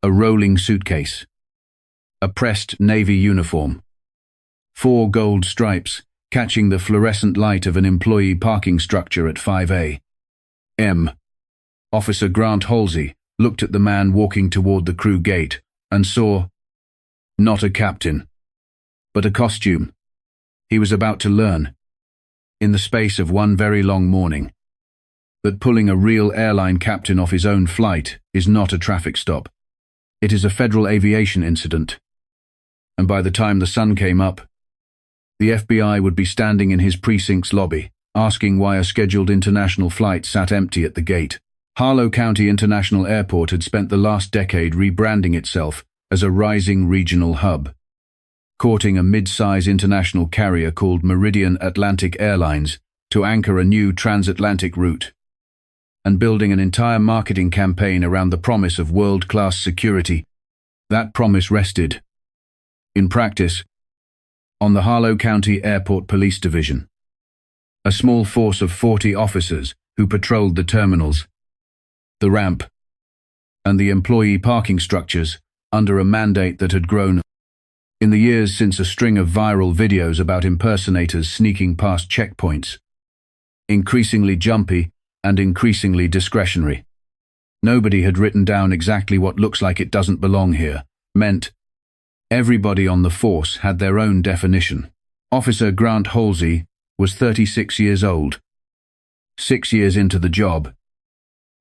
A rolling suitcase. A pressed navy uniform. 4 gold stripes, catching the fluorescent light of an employee parking structure at 5 a.m. Officer Grant Halsey looked at the man walking toward the crew gate and saw not a captain, but a costume. He was about to learn, in the space of one very long morning, that pulling a real airline captain off his own flight is not a traffic stop. It is a federal aviation incident. And by the time the sun came up, the FBI would be standing in his precinct's lobby, asking why a scheduled international flight sat empty at the gate. Harlow County International Airport had spent the last decade rebranding itself as a rising regional hub, courting a mid-size international carrier called Meridian Atlantic Airlines to anchor a new transatlantic route, and building an entire marketing campaign around the promise of world-class security. That promise rested, in practice, on the Harlow County Airport Police Division, a small force of 40 officers who patrolled the terminals, the ramp, and the employee parking structures under a mandate that had grown in the years since a string of viral videos about impersonators sneaking past checkpoints, increasingly jumpy and increasingly discretionary. Nobody had written down exactly what looks like it doesn't belong here meant. Everybody on the force had their own definition. Officer Grant Halsey was 36 years old, 6 years into the job,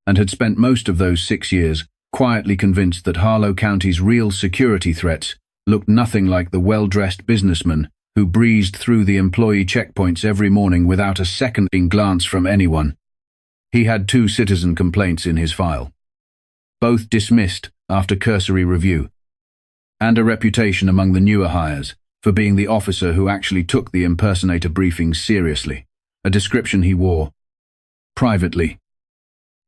and had spent most of those 6 years quietly convinced that Harlow County's real security threats looked nothing like the well-dressed businessman who breezed through the employee checkpoints every morning without a seconding glance from anyone. He had 2 citizen complaints in his file, both dismissed after cursory review, and a reputation among the newer hires for being the officer who actually took the impersonator briefings seriously, a description he wore privately,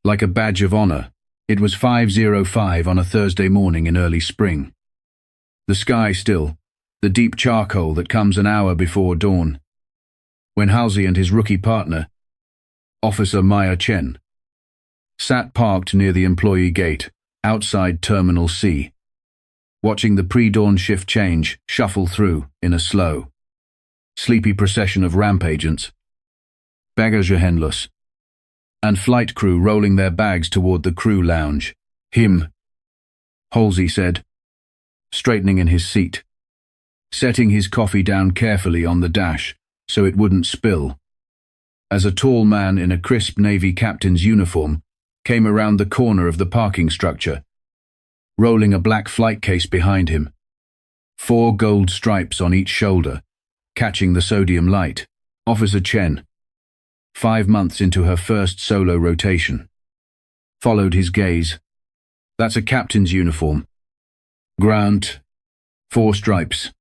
like a badge of honor. It was 5:05 on a Thursday morning in early spring. The sky still, the deep charcoal that comes an hour before dawn, when Halsey and his rookie partner, Officer Maya Chen, sat parked near the employee gate, outside Terminal C, watching the pre-dawn shift change shuffle through in a slow, sleepy procession of ramp agents, bagagehandlers, and flight crew rolling their bags toward the crew lounge. Halsey said, straightening in his seat, setting his coffee down carefully on the dash so it wouldn't spill, as a tall man in a crisp Navy captain's uniform came around the corner of the parking structure, rolling a black flight case behind him, 4 gold stripes on each shoulder, catching the sodium light. Officer Chen, 5 months into her first solo rotation, followed his gaze. That's a captain's uniform. Grant, 4 stripes.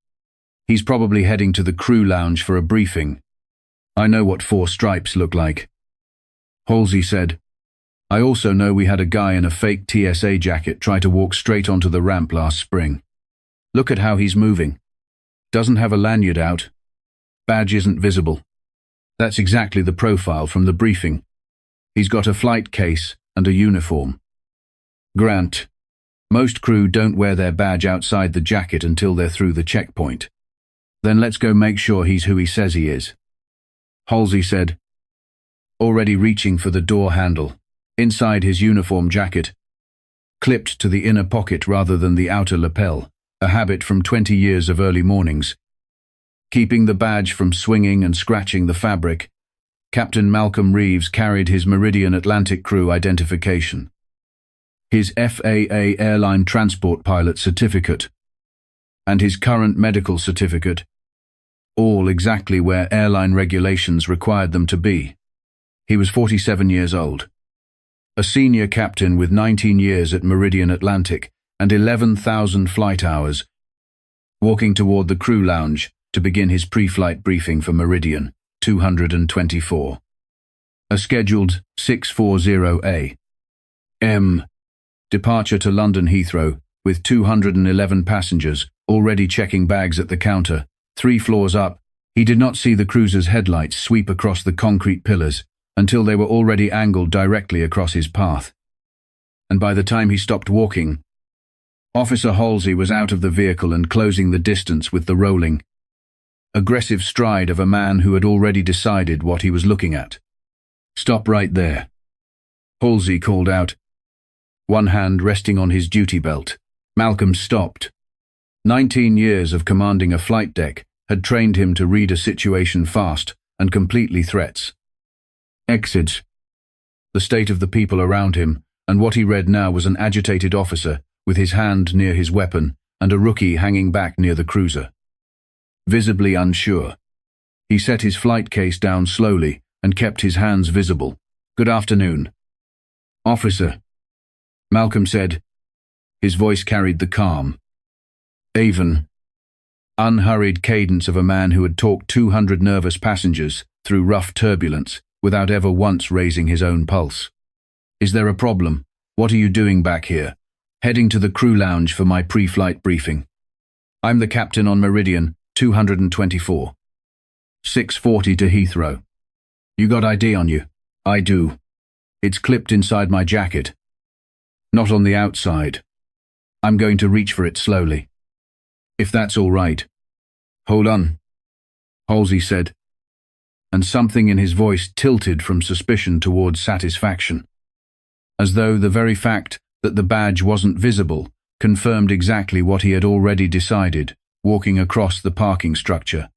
He's probably heading to the crew lounge for a briefing. I know what 4 stripes look like. Halsey said, I also know we had a guy in a fake TSA jacket try to walk straight onto the ramp last spring. Look at how he's moving. Doesn't have a lanyard out. Badge isn't visible. That's exactly the profile from the briefing. He's got a flight case and a uniform. Grant, most crew don't wear their badge outside the jacket until they're through the checkpoint. Then let's go make sure he's who he says he is. Halsey said, already reaching for the door handle, inside his uniform jacket, clipped to the inner pocket rather than the outer lapel, a habit from 20 years of early mornings. Keeping the badge from swinging and scratching the fabric, Captain Malcolm Reeves carried his Meridian Atlantic crew identification, his FAA airline transport pilot certificate, and his current medical certificate, all exactly where airline regulations required them to be. He was 47 years old, a senior captain with 19 years at Meridian Atlantic and 11,000 flight hours, walking toward the crew lounge to begin his pre-flight briefing for Meridian 224. A scheduled 6:40 a.m. departure to London Heathrow with 211 passengers already checking bags at the counter. 3 floors up, he did not see the cruiser's headlights sweep across the concrete pillars until they were already angled directly across his path. And by the time he stopped walking, Officer Halsey was out of the vehicle and closing the distance with the rolling, aggressive stride of a man who had already decided what he was looking at. "Stop right there," Halsey called out, one hand resting on his duty belt. Malcolm stopped. 19 years of commanding a flight deck had trained him to read a situation fast and completely threats. Exits. The state of the people around him, and what he read now was an agitated officer with his hand near his weapon and a rookie hanging back near the cruiser. Visibly unsure, he set his flight case down slowly and kept his hands visible. "Good afternoon, officer," Malcolm said. His voice carried the calm, even, unhurried cadence of a man who had talked 200 nervous passengers through rough turbulence without ever once raising his own pulse. "Is there a problem? What are you doing back here?" "Heading to the crew lounge for my pre-flight briefing. I'm the captain on Meridian 224. 6:40 to Heathrow. You got ID on you?" "I do. It's clipped inside my jacket. Not on the outside. I'm going to reach for it slowly. If that's all right." "Hold on," Halsey said, and something in his voice tilted from suspicion towards satisfaction, as though the very fact that the badge wasn't visible confirmed exactly what he had already decided, walking across the parking structure.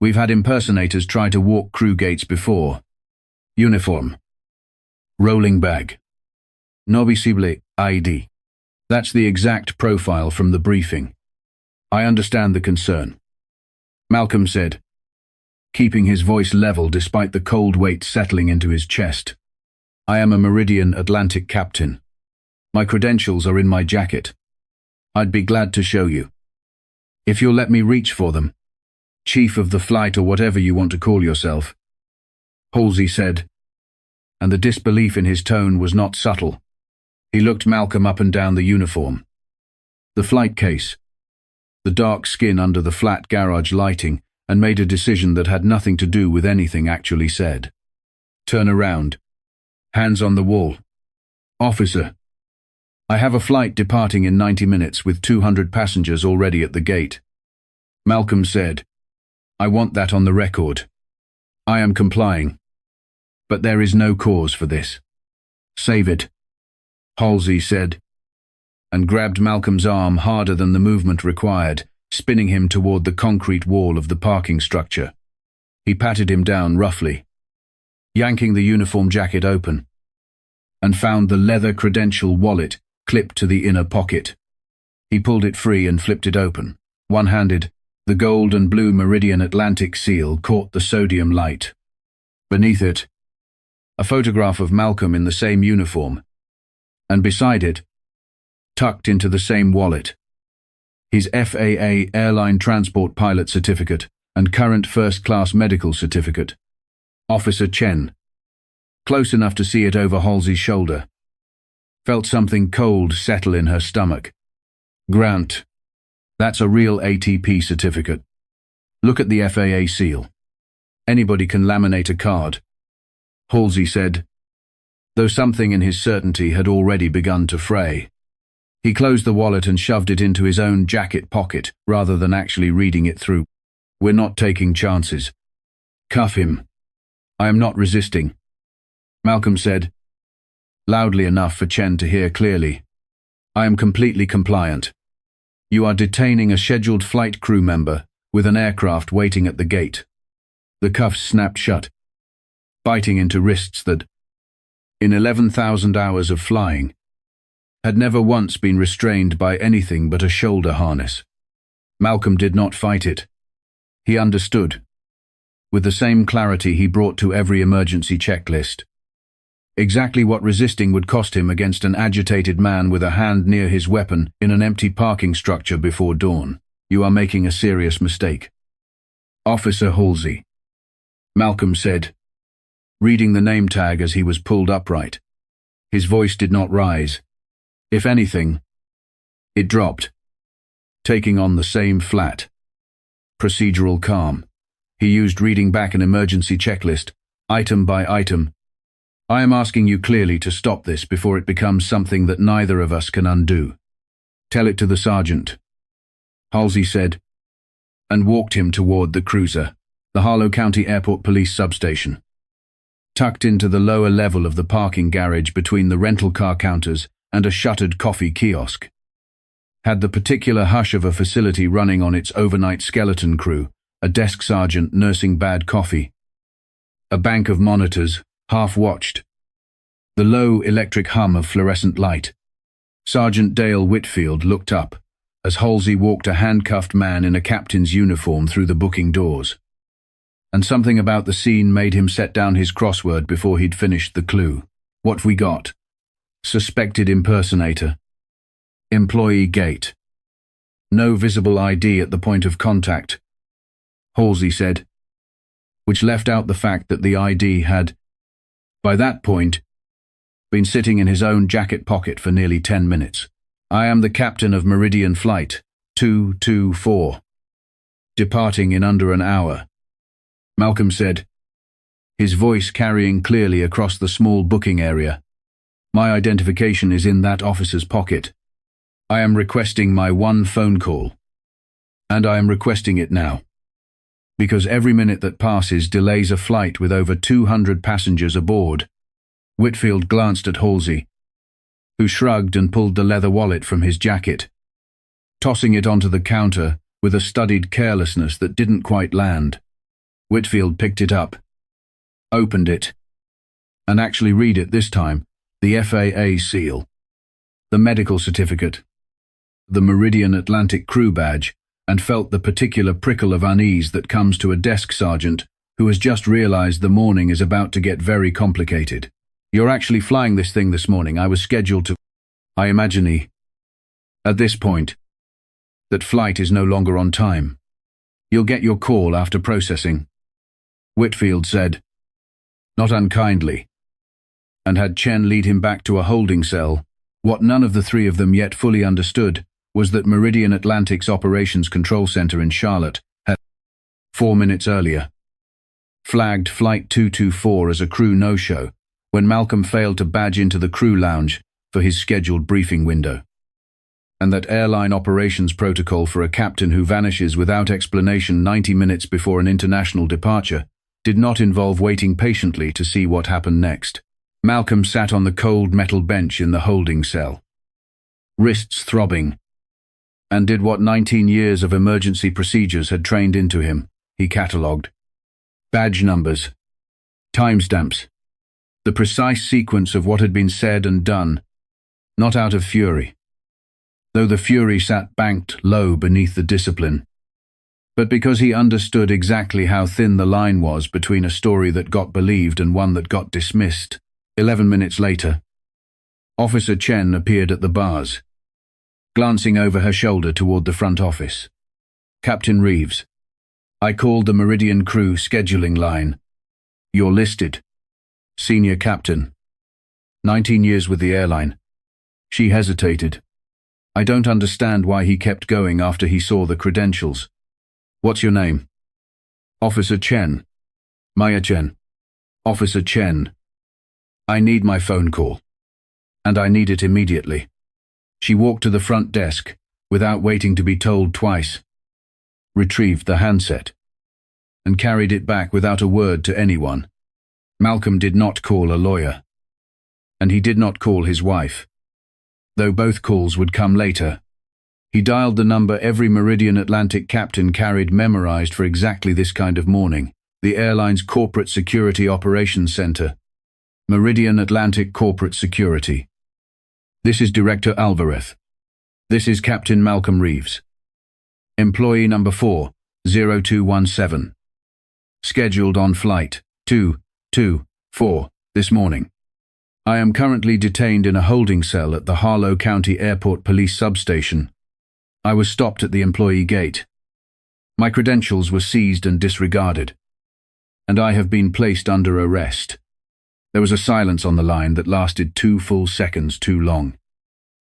"We've had impersonators try to walk crew gates before. Uniform. Rolling bag. Noticeable ID. That's the exact profile from the briefing. I understand the concern," Malcolm said, keeping his voice level despite the cold weight settling into his chest. "I am a Meridian Atlantic captain. My credentials are in my jacket. I'd be glad to show you. If you'll let me reach for them. Chief of the flight or whatever you want to call yourself," Halsey said, and the disbelief in his tone was not subtle. He looked Malcolm up and down the uniform. The flight case, the dark skin under the flat garage lighting, and made a decision that had nothing to do with anything actually said. "Turn around. Hands on the wall. Officer, I have a flight departing in 90 minutes with 200 passengers already at the gate," Malcolm said. "I want that on the record. I am complying. But there is no cause for this. Save it," Halsey said, and grabbed Malcolm's arm harder than the movement required, spinning him toward the concrete wall of the parking structure. He patted him down roughly, yanking the uniform jacket open, and found the leather credential wallet clipped to the inner pocket. He pulled it free and flipped it open. One-handed, the gold and blue Meridian Atlantic seal caught the sodium light. Beneath it, a photograph of Malcolm in the same uniform, and beside it, tucked into the same wallet, his FAA airline transport pilot certificate and current first-class medical certificate. Officer Chen, close enough to see it over Halsey's shoulder, felt something cold settle in her stomach. "Grant, that's a real ATP certificate. Look at the FAA seal. Anybody can laminate a card," Halsey said, though something in his certainty had already begun to fray. He closed the wallet and shoved it into his own jacket pocket rather than actually reading it through. "We're not taking chances. Cuff him." "I am not resisting," Malcolm said, loudly enough for Chen to hear clearly. "I am completely compliant. You are detaining a scheduled flight crew member with an aircraft waiting at the gate." The cuffs snapped shut, biting into wrists that, in 11,000 hours of flying, had never once been restrained by anything but a shoulder harness. Malcolm did not fight it. He understood, with the same clarity he brought to every emergency checklist, exactly what resisting would cost him against an agitated man with a hand near his weapon in an empty parking structure before dawn. "You are making a serious mistake, Officer Halsey," Malcolm said, reading the name tag as he was pulled upright. His voice did not rise. If anything, it dropped, taking on the same flat, procedural calm. He used reading back an emergency checklist, item by item. "I am asking you clearly to stop this before it becomes something that neither of us can undo. Tell it to the sergeant, Halsey said, and walked him toward the cruiser, the Harlow County Airport Police substation. Tucked into the lower level of the parking garage between the rental car counters and a shuttered coffee kiosk. Had the particular hush of a facility running on its overnight skeleton crew, a desk sergeant nursing bad coffee. A bank of monitors, half-watched. The low electric hum of fluorescent light. Sergeant Dale Whitfield looked up as Halsey walked a handcuffed man in a captain's uniform through the booking doors. And something about the scene made him set down his crossword before he'd finished the clue. What we got? Suspected impersonator. Employee gate. No visible ID at the point of contact, Halsey said, which left out the fact that the ID had, by that point, been sitting in his own jacket pocket for nearly 10 minutes. I am the captain of Meridian Flight 224. Departing in under an hour, Malcolm said, his voice carrying clearly across the small booking area. My identification is in that officer's pocket. I am requesting my one phone call. And I am requesting it now. Because every minute that passes delays a flight with over 200 passengers aboard. Whitfield glanced at Halsey, who shrugged and pulled the leather wallet from his jacket, tossing it onto the counter with a studied carelessness that didn't quite land. Whitfield picked it up, opened it, and actually read it this time, the FAA seal, the medical certificate, the Meridian Atlantic crew badge, and felt the particular prickle of unease that comes to a desk sergeant who has just realized the morning is about to get very complicated. You're actually flying this thing this morning. I was scheduled to... I imagine at this point, that flight is no longer on time. You'll get your call after processing, Whitfield said, not unkindly, and had Chen lead him back to a holding cell. What none of the three of them yet fully understood was that Meridian Atlantic's Operations Control Center in Charlotte had, 4 minutes earlier, flagged Flight 224 as a crew no-show when Malcolm failed to badge into the crew lounge for his scheduled briefing window, and that airline operations protocol for a captain who vanishes without explanation 90 minutes before an international departure did not involve waiting patiently to see what happened next. Malcolm sat on the cold metal bench in the holding cell, wrists throbbing, and did what 19 years of emergency procedures had trained into him. He catalogued badge numbers, timestamps, the precise sequence of what had been said and done, not out of fury, though the fury sat banked low beneath the discipline, but because he understood exactly how thin the line was between a story that got believed and one that got dismissed. 11 minutes later, Officer Chen appeared at the bars, glancing over her shoulder toward the front office. Captain Reeves, I called the Meridian crew scheduling line. You're listed. Senior Captain. 19 years with the airline. She hesitated. I don't understand why he kept going after he saw the credentials. What's your name? Officer Chen. Maya Chen. Officer Chen. I need my phone call. And I need it immediately. She walked to the front desk, without waiting to be told twice, retrieved the handset, and carried it back without a word to anyone. Malcolm did not call a lawyer, and he did not call his wife, though both calls would come later. He dialed the number every Meridian Atlantic captain carried memorized for exactly this kind of morning, the airline's Corporate Security Operations Center. Meridian Atlantic Corporate Security. This is Director Alvarez. This is Captain Malcolm Reeves. Employee number 40217. Scheduled on flight 224 this morning. I am currently detained in a holding cell at the Harlow County Airport Police substation. I was stopped at the employee gate. My credentials were seized and disregarded, and I have been placed under arrest. There was a silence on the line that lasted 2 full seconds too long.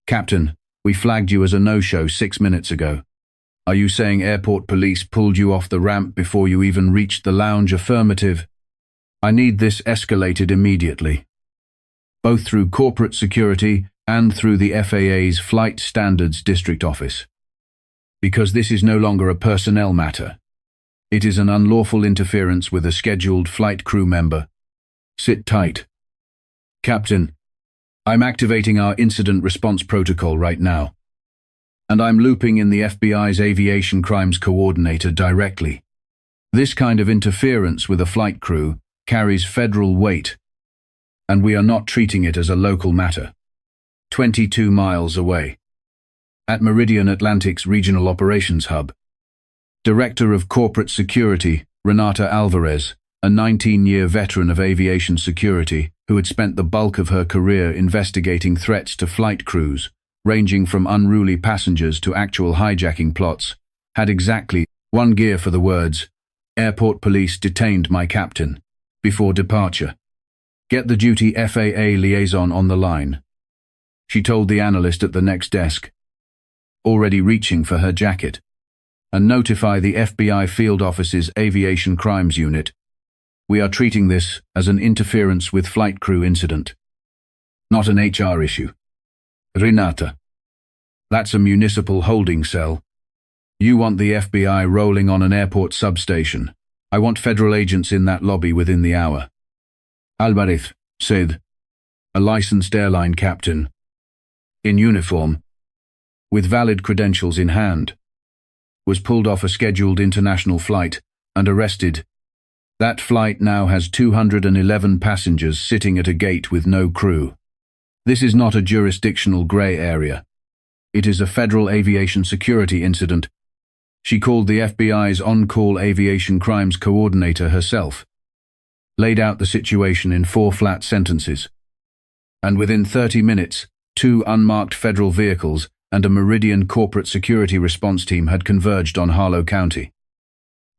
Captain, we flagged you as a no-show 6 minutes ago. Are you saying airport police pulled you off the ramp before you even reached the lounge? Affirmative. I need this escalated immediately, both through corporate security and through the FAA's Flight Standards District Office. Because this is no longer a personnel matter. It is an unlawful interference with a scheduled flight crew member. Sit tight. Captain, I'm activating our incident response protocol right now. And I'm looping in the FBI's aviation crimes coordinator directly. This kind of interference with a flight crew carries federal weight, and we are not treating it as a local matter. 22 miles away. At Meridian Atlantic's Regional Operations Hub. Director of Corporate Security, Renata Alvarez, a 19-year veteran of aviation security who had spent the bulk of her career investigating threats to flight crews, ranging from unruly passengers to actual hijacking plots, had exactly one gear for the words, "Airport police detained my captain," before departure. "Get the duty FAA liaison on the line," she told the analyst at the next desk, already reaching for her jacket, "and notify the FBI Field Office's Aviation Crimes Unit. We are treating this as an interference with flight crew incident, not an HR issue." Renata, that's a municipal holding cell. You want the FBI rolling on an airport substation. I want federal agents in that lobby within the hour. Alvarez said, a licensed airline captain, in uniform, with valid credentials in hand, was pulled off a scheduled international flight and arrested. That flight now has 211 passengers sitting at a gate with no crew. This is not a jurisdictional grey area. It is a federal aviation security incident. She called the FBI's on-call aviation crimes coordinator herself, laid out the situation in 4 flat sentences. And within 30 minutes, 2 unmarked federal vehicles and a Meridian corporate security response team had converged on Harlow County.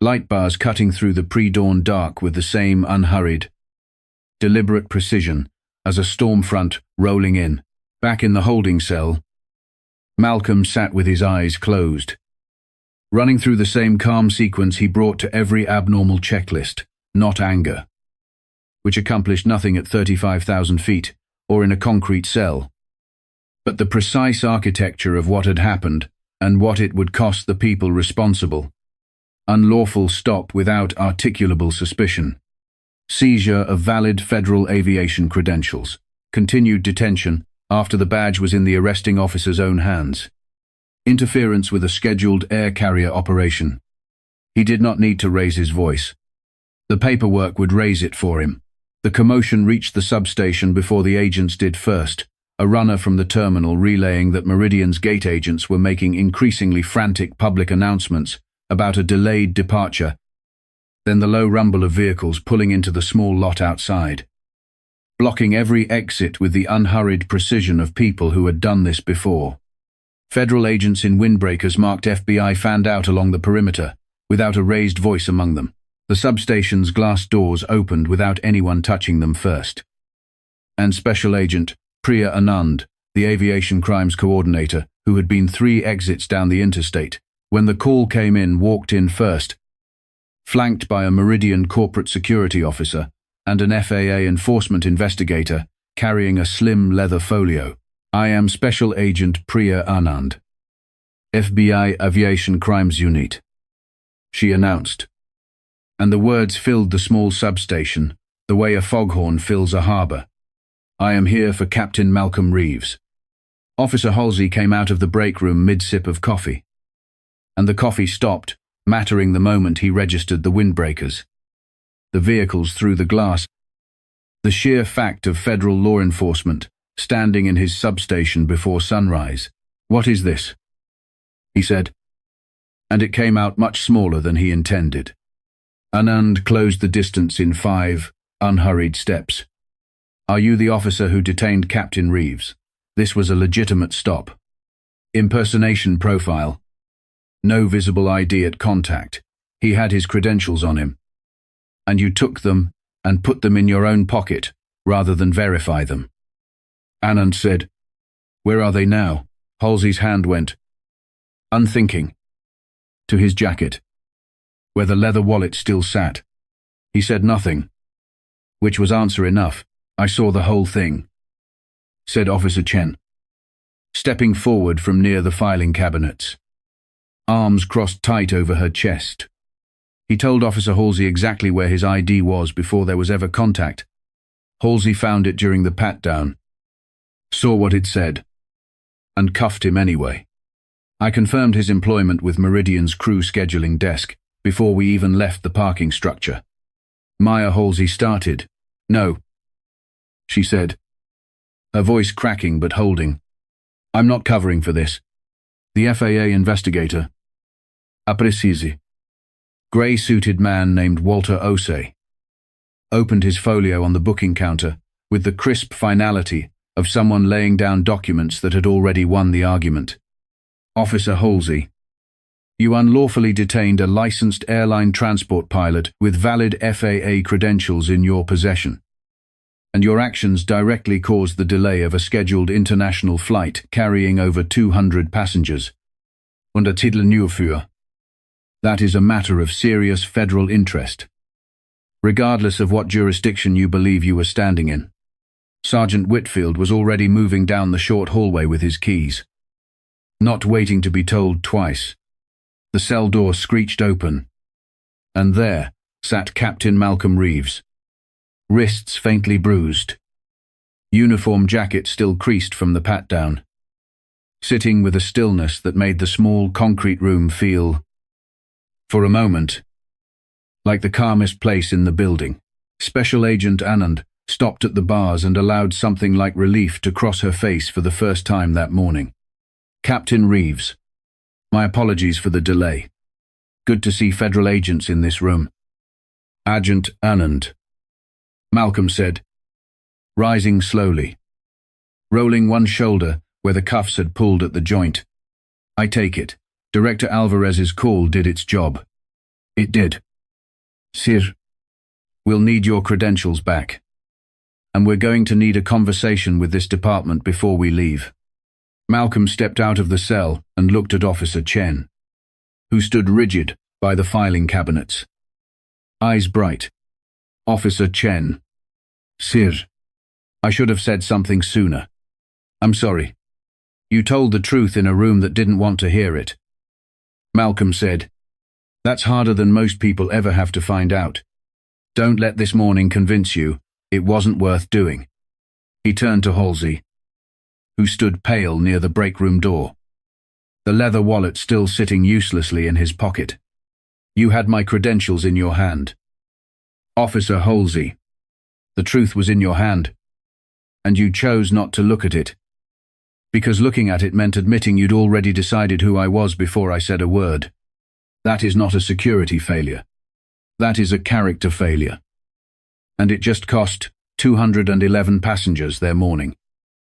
Light bars cutting through the pre-dawn dark with the same unhurried, deliberate precision as a storm front rolling in. Back in the holding cell, Malcolm sat with his eyes closed, running through the same calm sequence he brought to every abnormal checklist, not anger, which accomplished nothing at 35,000 feet or in a concrete cell, but the precise architecture of what had happened and what it would cost the people responsible. Unlawful stop without articulable suspicion. Seizure of valid federal aviation credentials. Continued detention after the badge was in the arresting officer's own hands. Interference with a scheduled air carrier operation. He did not need to raise his voice. The paperwork would raise it for him. The commotion reached the substation before the agents did first, a runner from the terminal relaying that Meridian's gate agents were making increasingly frantic public announcements about a delayed departure, then the low rumble of vehicles pulling into the small lot outside, blocking every exit with the unhurried precision of people who had done this before. Federal agents in windbreakers marked FBI fanned out along the perimeter, without a raised voice among them. The substation's glass doors opened without anyone touching them first. And Special Agent Priya Anand, the aviation crimes coordinator, who had been 3 exits down the interstate, when the call came in, walked in first, flanked by a Meridian corporate security officer and an FAA enforcement investigator carrying a slim leather folio. "I am Special Agent Priya Anand, FBI Aviation Crimes Unit," she announced. And the words filled the small substation, the way a foghorn fills a harbor. "I am here for Captain Malcolm Reeves." Officer Halsey came out of the break room mid-sip of coffee, and the coffee stopped, mattering the moment he registered the windbreakers. The vehicles through the glass. The sheer fact of federal law enforcement standing in his substation before sunrise. "What is this?" he said, and it came out much smaller than he intended. Anand closed the distance in 5 unhurried steps. "Are you the officer who detained Captain Reeves? This was a legitimate stop. Impersonation profile. No visible ID at contact. He had his credentials on him. And you took them and put them in your own pocket rather than verify them." Anand said. "Where are they now?" Halsey's hand went, unthinking, to his jacket, where the leather wallet still sat. He said nothing, which was answer enough. "I saw the whole thing," said Officer Chen. stepping forward from near the filing cabinets. Arms crossed tight over her chest. He told Officer Halsey exactly where his ID was before there was ever contact. Halsey found it during the pat-down, saw what it said, and cuffed him anyway. I confirmed his employment with Meridian's crew scheduling desk before we even left the parking structure. Maya Halsey started. "No," she said, her voice cracking but holding. "I'm not covering for this. The FAA investigator, a precisi." Grey-suited man named Walter Osei opened his folio on the booking counter with the crisp finality of someone laying down documents that had already won the argument. "Officer Halsey, you unlawfully detained a licensed airline transport pilot with valid FAA credentials in your possession, and your actions directly caused the delay of a scheduled international flight carrying over 200 passengers. Unter Titel Nur. That is a matter of serious federal interest, regardless of what jurisdiction you believe you were standing in." Sergeant Whitfield was already moving down the short hallway with his keys. Not waiting to be told twice, the cell door screeched open, and there sat Captain Malcolm Reeves, wrists faintly bruised, uniform jacket still creased from the pat-down, sitting with a stillness that made the small concrete room feel, for a moment, like the calmest place in the building. Special Agent Anand stopped at the bars and allowed something like relief to cross her face for the first time that morning. "Captain Reeves, my apologies for the delay. Good to see federal agents in this room." "Agent Anand," Malcolm said, rising slowly, rolling one shoulder where the cuffs had pulled at the joint. "I take it, Director Alvarez's call did its job." "It did. Sir, we'll need your credentials back, and we're going to need a conversation with this department before we leave." Malcolm stepped out of the cell and looked at Officer Chen, who stood rigid by the filing cabinets, eyes bright. "Officer Chen." "Sir, I should have said something sooner. I'm sorry. You told the truth in a room that didn't want to hear it." Malcolm said, "That's harder than most people ever have to find out. Don't let this morning convince you it wasn't worth doing." He turned to Halsey, who stood pale near the break room door, the leather wallet still sitting uselessly in his pocket. "You had my credentials in your hand. Officer Halsey, the truth was in your hand, and you chose not to look at it, because looking at it meant admitting you'd already decided who I was before I said a word. That is not a security failure. That is a character failure. And it just cost 211 passengers their morning."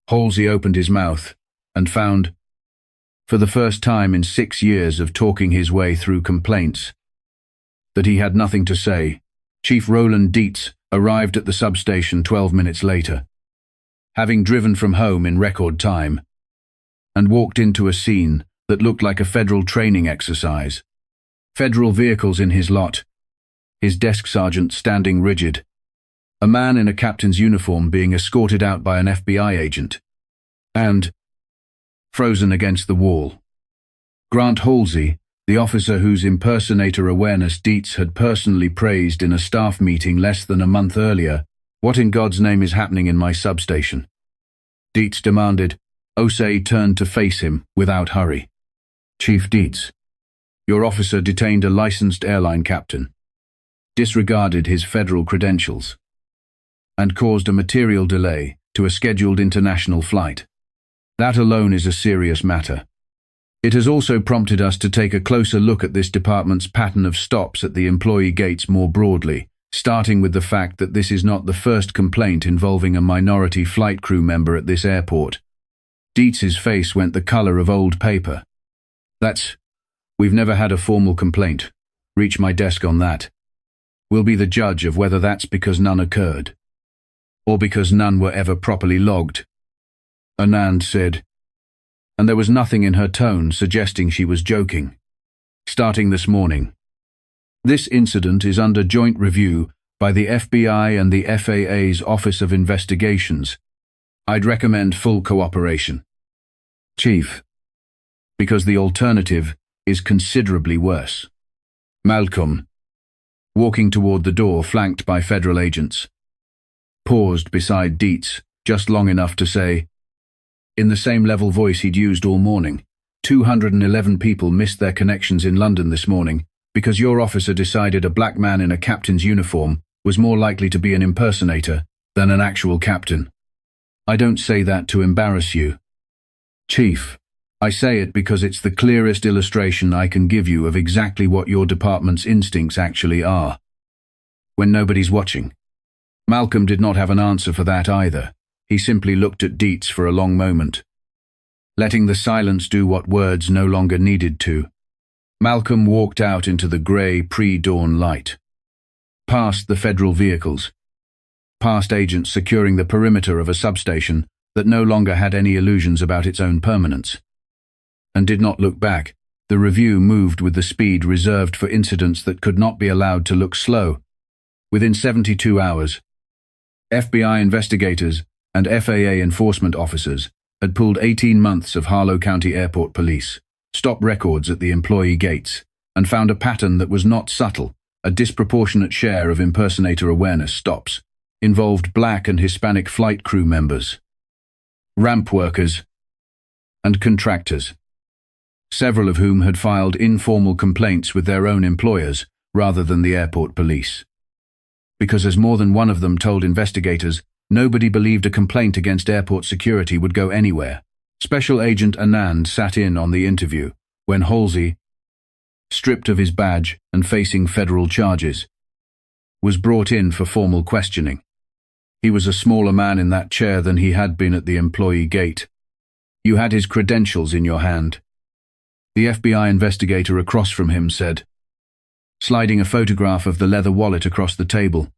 Halsey opened his mouth and found, for the first time in 6 years of talking his way through complaints, that he had nothing to say. Chief Roland Dietz arrived at the substation 12 minutes later, having driven from home in record time, and walked into a scene that looked like a federal training exercise. Federal vehicles in his lot, his desk sergeant standing rigid, a man in a captain's uniform being escorted out by an FBI agent, and, frozen against the wall, Grant Halsey, the officer whose impersonator awareness Dietz had personally praised in a staff meeting less than a month earlier. "What in God's name is happening in my substation?" Dietz demanded. Osei turned to face him without hurry. "Chief Dietz, your officer detained a licensed airline captain, disregarded his federal credentials, and caused a material delay to a scheduled international flight. That alone is a serious matter. It has also prompted us to take a closer look at this department's pattern of stops at the employee gates more broadly, starting with the fact that this is not the first complaint involving a minority flight crew member at this airport." Dietz's face went the color of old paper. We've never had a formal complaint. Reach my desk on that. We'll be the judge of whether that's because none occurred, or because none were ever properly logged," Anand said, and there was nothing in her tone suggesting she was joking. "Starting this morning, this incident is under joint review by the FBI and the FAA's Office of Investigations. I'd recommend full cooperation." Chief, because the alternative is considerably worse. Malcolm, walking toward the door flanked by federal agents, paused beside Dietz just long enough to say, in the same level voice he'd used all morning, 211 people missed their connections in London this morning because your officer decided a black man in a captain's uniform was more likely to be an impersonator than an actual captain. I don't say that to embarrass you, Chief. I say it because it's the clearest illustration I can give you of exactly what your department's instincts actually are. When nobody's watching. Malcolm did not have an answer for that either. He simply looked at Dietz for a long moment, letting the silence do what words no longer needed to. Malcolm walked out into the grey pre-dawn light, past the federal vehicles, past agents securing the perimeter of a substation that no longer had any illusions about its own permanence, and did not look back. The review moved with the speed reserved for incidents that could not be allowed to look slow. Within 72 hours, FBI investigators and FAA enforcement officers had pulled 18 months of Harlow County Airport Police, stop records at the employee gates, and found a pattern that was not subtle. A disproportionate share of impersonator awareness stops involved Black and Hispanic flight crew members, ramp workers, and contractors, several of whom had filed informal complaints with their own employers rather than the airport police. Because as more than one of them told investigators, nobody believed a complaint against airport security would go anywhere. Special Agent Anand sat in on the interview when Halsey, stripped of his badge and facing federal charges, was brought in for formal questioning. He was a smaller man in that chair than he had been at the employee gate. You had his credentials in your hand. The FBI investigator across from him said, sliding a photograph of the leather wallet across the table,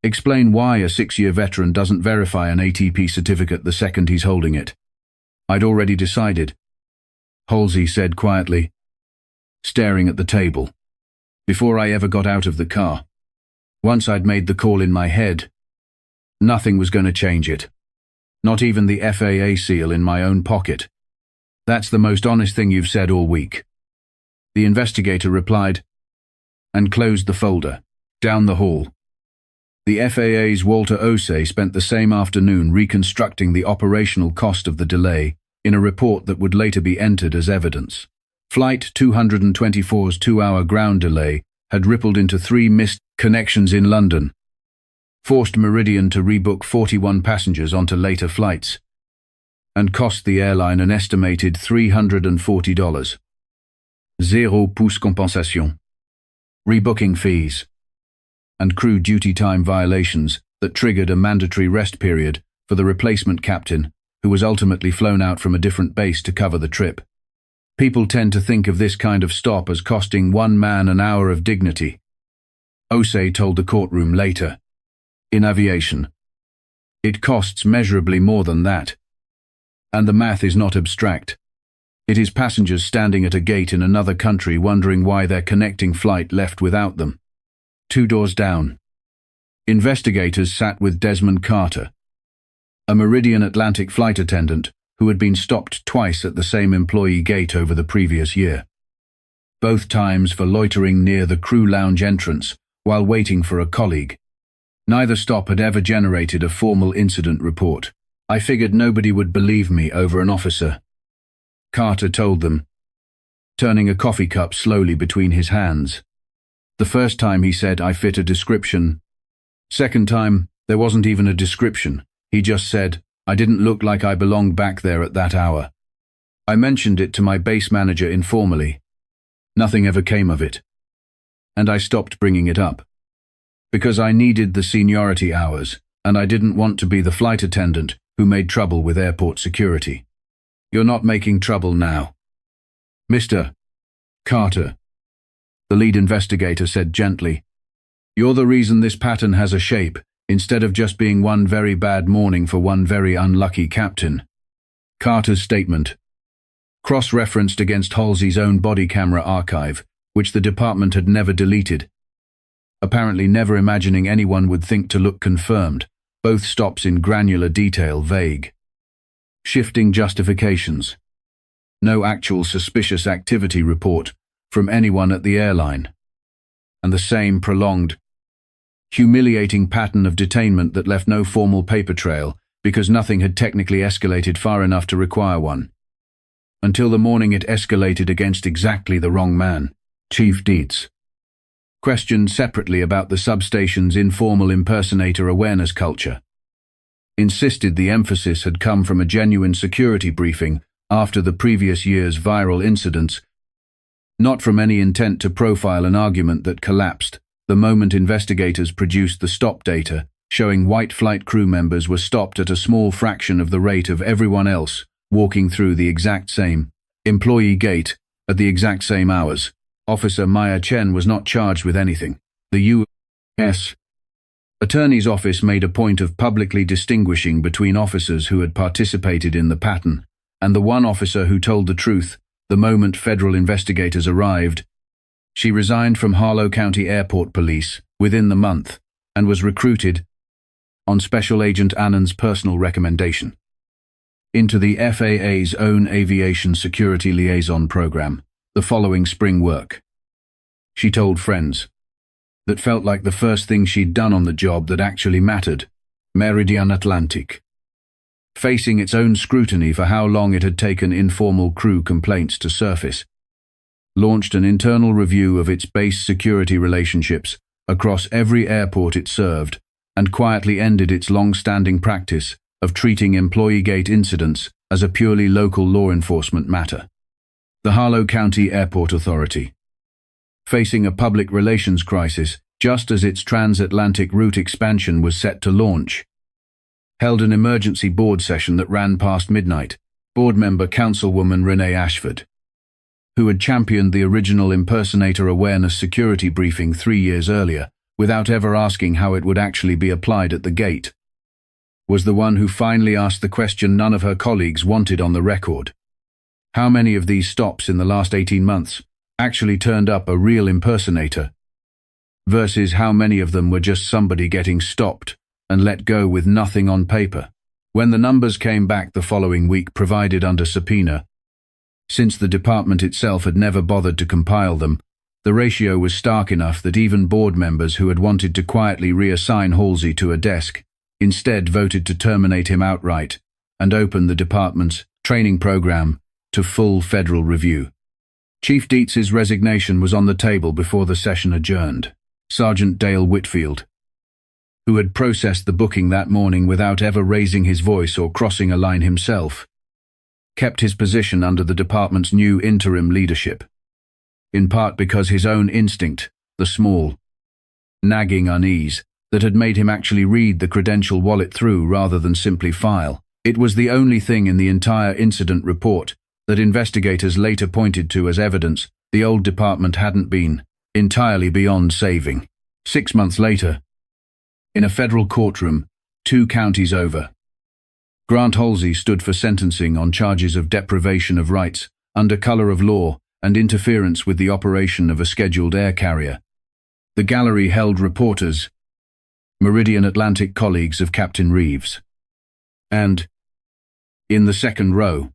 explain why a 6-year veteran doesn't verify an ATP certificate the second he's holding it. I'd already decided, Halsey said quietly, staring at the table, before I ever got out of the car. Once I'd made the call in my head, nothing was going to change it. Not even the FAA seal in my own pocket. That's the most honest thing you've said all week. The investigator replied, and closed the folder, down the hall. The FAA's Walter Osei spent the same afternoon reconstructing the operational cost of the delay in a report that would later be entered as evidence. Flight 224's 2-hour ground delay had rippled into 3 missed connections in London, forced Meridian to rebook 41 passengers onto later flights, and cost the airline an estimated $340. Zéro pouce compensation. Rebooking fees, and crew duty time violations that triggered a mandatory rest period for the replacement captain, who was ultimately flown out from a different base to cover the trip. People tend to think of this kind of stop as costing one man an hour of dignity, Osei told the courtroom later. In aviation, it costs measurably more than that. And the math is not abstract. It is passengers standing at a gate in another country wondering why their connecting flight left without them. 2 doors down, investigators sat with Desmond Carter, a Meridian Atlantic flight attendant who had been stopped twice at the same employee gate over the previous year, both times for loitering near the crew lounge entrance while waiting for a colleague. Neither stop had ever generated a formal incident report. I figured nobody would believe me over an officer, Carter told them, turning a coffee cup slowly between his hands. The first time he said I fit a description. Second time, there wasn't even a description. He just said, I didn't look like I belonged back there at that hour. I mentioned it to my base manager informally. Nothing ever came of it. And I stopped bringing it up. Because I needed the seniority hours, and I didn't want to be the flight attendant who made trouble with airport security. You're not making trouble now, Mr. Carter, the lead investigator said gently. You're the reason this pattern has a shape, instead of just being one very bad morning for one very unlucky captain. Carter's statement, cross-referenced against Halsey's own body camera archive, which the department had never deleted, apparently never imagining anyone would think to look confirmed, both stops in granular detail vague. Shifting justifications. No actual suspicious activity report from anyone at the airline. And the same prolonged, humiliating pattern of detainment that left no formal paper trail because nothing had technically escalated far enough to require one. Until the morning it escalated against exactly the wrong man, Chief Dietz. Questioned separately about the substation's informal impersonator awareness culture. Insisted the emphasis had come from a genuine security briefing after the previous year's viral incidents, not from any intent to profile an argument that collapsed the moment investigators produced the stop data showing white flight crew members were stopped at a small fraction of the rate of everyone else walking through the exact same employee gate at the exact same hours. Officer Maya Chen was not charged with anything. The U.S. Attorney's Office made a point of publicly distinguishing between officers who had participated in the pattern and the one officer who told the truth the moment federal investigators arrived. She resigned from Harlow County Airport Police within the month and was recruited, on Special Agent Annan's personal recommendation, into the FAA's own Aviation Security Liaison program the following spring work. She told friends that felt like the first thing she'd done on the job that actually mattered, Meridian Atlantic. Facing its own scrutiny for how long it had taken informal crew complaints to surface, launched an internal review of its base security relationships across every airport it served, and quietly ended its long-standing practice of treating employee gate incidents as a purely local law enforcement matter. The Harlow County Airport Authority, facing a public relations crisis just as its transatlantic route expansion was set to launch, held an emergency board session that ran past midnight. Board member Councilwoman Renee Ashford, who had championed the original impersonator awareness security briefing 3 years earlier without ever asking how it would actually be applied at the gate, was the one who finally asked the question none of her colleagues wanted on the record. How many of these stops in the last 18 months actually turned up a real impersonator, versus how many of them were just somebody getting stopped and let go with nothing on paper? When the numbers came back the following week provided under subpoena, since the department itself had never bothered to compile them, the ratio was stark enough that even board members who had wanted to quietly reassign Halsey to a desk instead voted to terminate him outright and open the department's training program to full federal review. Chief Dietz's resignation was on the table before the session adjourned. Sergeant Dale Whitfield, who had processed the booking that morning without ever raising his voice or crossing a line himself, kept his position under the department's new interim leadership, in part because his own instinct, the small, nagging unease that had made him actually read the credential wallet through rather than simply file. It was the only thing in the entire incident report that investigators later pointed to as evidence the old department hadn't been entirely beyond saving. 6 months later, in a federal courtroom, 2 counties over, Grant Halsey stood for sentencing on charges of deprivation of rights under color of law and interference with the operation of a scheduled air carrier. The gallery held reporters, Meridian Atlantic colleagues of Captain Reeves, and, in the second row,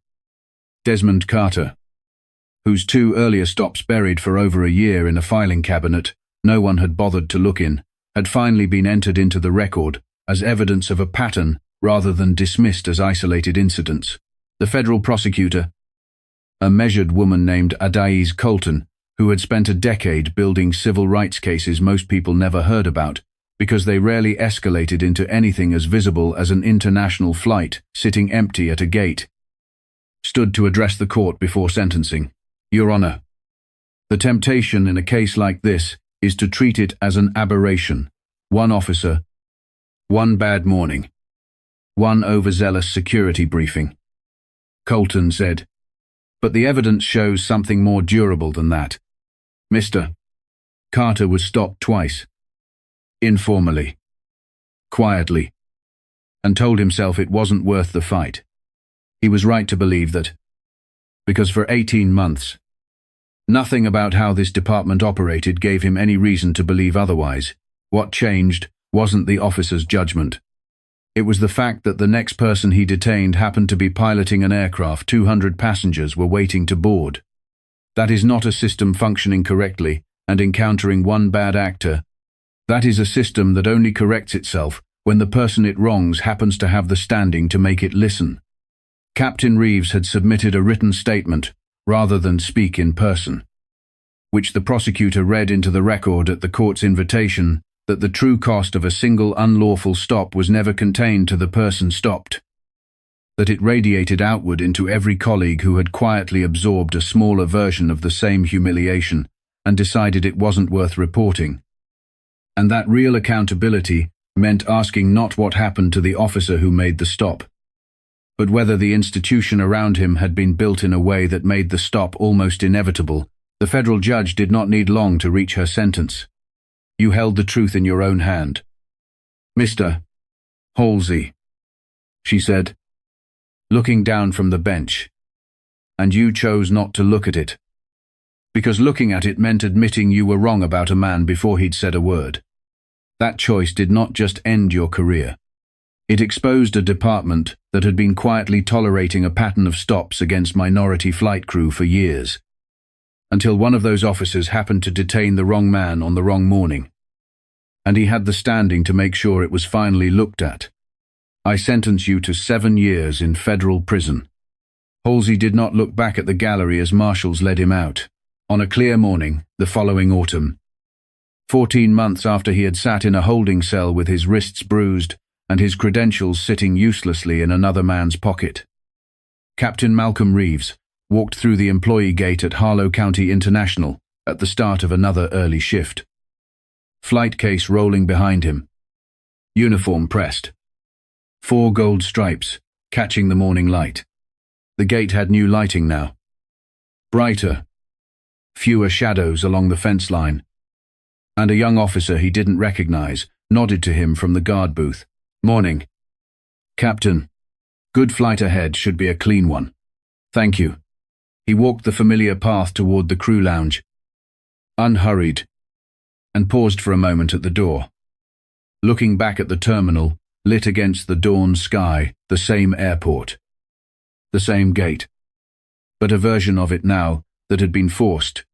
Desmond Carter, whose 2 earlier stops buried for over a year in a filing cabinet no one had bothered to look in, had finally been entered into the record as evidence of a pattern rather than dismissed as isolated incidents. The federal prosecutor, a measured woman named Adaize Colton, who had spent a decade building civil rights cases most people never heard about because they rarely escalated into anything as visible as an international flight sitting empty at a gate, stood to address the court before sentencing. Your Honor, the temptation in a case like this is to treat it as an aberration. 1 officer, 1 bad morning, 1 overzealous security briefing, Colton said. But the evidence shows something more durable than that. Mr. Carter was stopped twice, informally, quietly, and told himself it wasn't worth the fight. He was right to believe that, because for 18 months, nothing about how this department operated gave him any reason to believe otherwise. What changed wasn't the officer's judgment. It was the fact that the next person he detained happened to be piloting an aircraft 200 passengers were waiting to board. That is not a system functioning correctly and encountering one bad actor. That is a system that only corrects itself when the person it wrongs happens to have the standing to make it listen. Captain Reeves had submitted a written statement, rather than speak in person, which the prosecutor read into the record at the court's invitation, that the true cost of a single unlawful stop was never contained to the person stopped, that it radiated outward into every colleague who had quietly absorbed a smaller version of the same humiliation and decided it wasn't worth reporting, and that real accountability meant asking not what happened to the officer who made the stop, but whether the institution around him had been built in a way that made the stop almost inevitable. The federal judge did not need long to reach her sentence. You held the truth in your own hand. Mr. Halsey, she said, looking down from the bench, and you chose not to look at it, because looking at it meant admitting you were wrong about a man before he'd said a word. That choice did not just end your career. It exposed a department that had been quietly tolerating a pattern of stops against minority flight crew for years, until one of those officers happened to detain the wrong man on the wrong morning, and he had the standing to make sure it was finally looked at. I sentence you to 7 years in federal prison. Halsey did not look back at the gallery as marshals led him out, on a clear morning, the following autumn. 14 months after he had sat in a holding cell with his wrists bruised and his credentials sitting uselessly in another man's pocket. Captain Malcolm Reeves walked through the employee gate at Harlow County International at the start of another early shift. Flight case rolling behind him. Uniform pressed. 4 gold stripes, catching the morning light. The gate had new lighting now. Brighter. Fewer shadows along the fence line. And a young officer he didn't recognize nodded to him from the guard booth. Morning. Captain. Good flight ahead, should be a clean one. Thank you. He walked the familiar path toward the crew lounge, unhurried, and paused for a moment at the door. Looking back at the terminal, lit against the dawn sky, the same airport. The same gate. But a version of it now that had been forced,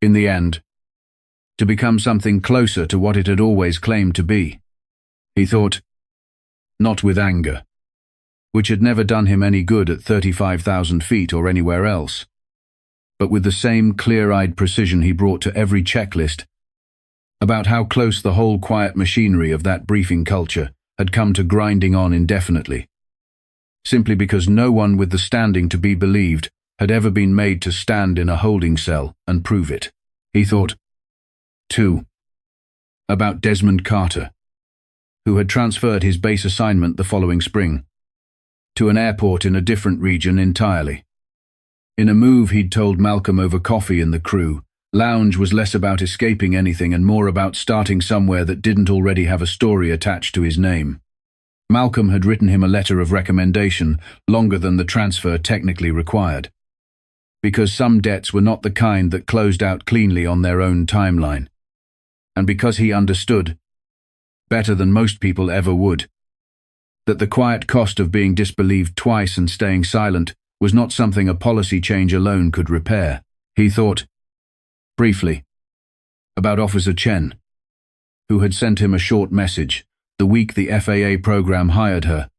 in the end, to become something closer to what it had always claimed to be. He thought, not with anger, which had never done him any good at 35,000 feet or anywhere else, but with the same clear-eyed precision he brought to every checklist about how close the whole quiet machinery of that briefing culture had come to grinding on indefinitely, simply because no one with the standing to be believed had ever been made to stand in a holding cell and prove it. He thought, too, about Desmond Carter, who had transferred his base assignment the following spring to an airport in a different region entirely. In a move he'd told Malcolm over coffee in the crew, lounge was less about escaping anything and more about starting somewhere that didn't already have a story attached to his name. Malcolm had written him a letter of recommendation, longer than the transfer technically required, because some debts were not the kind that closed out cleanly on their own timeline, and because he understood, better than most people ever would, that the quiet cost of being disbelieved twice and staying silent was not something a policy change alone could repair. He thought, briefly, about Officer Chen, who had sent him a short message the week the FAA program hired her,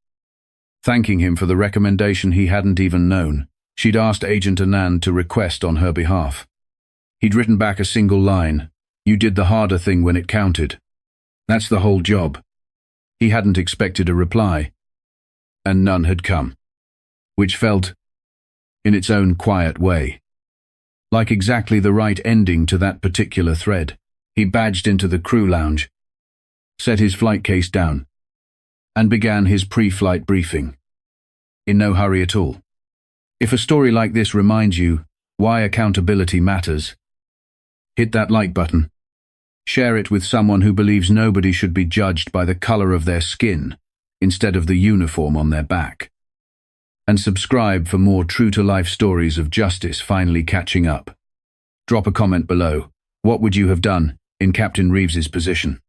thanking him for the recommendation he hadn't even known. She'd asked Agent Anand to request on her behalf. He'd written back a single line, "You did the harder thing when it counted. That's the whole job." He hadn't expected a reply, and none had come, which felt, in its own quiet way, like exactly the right ending to that particular thread. He badged into the crew lounge, set his flight case down, and began his pre-flight briefing, in no hurry at all. If a story like this reminds you why accountability matters, hit that like button. Share it with someone who believes nobody should be judged by the color of their skin instead of the uniform on their back. And subscribe for more true-to-life stories of justice finally catching up. Drop a comment below. What would you have done in Captain Reeves's position?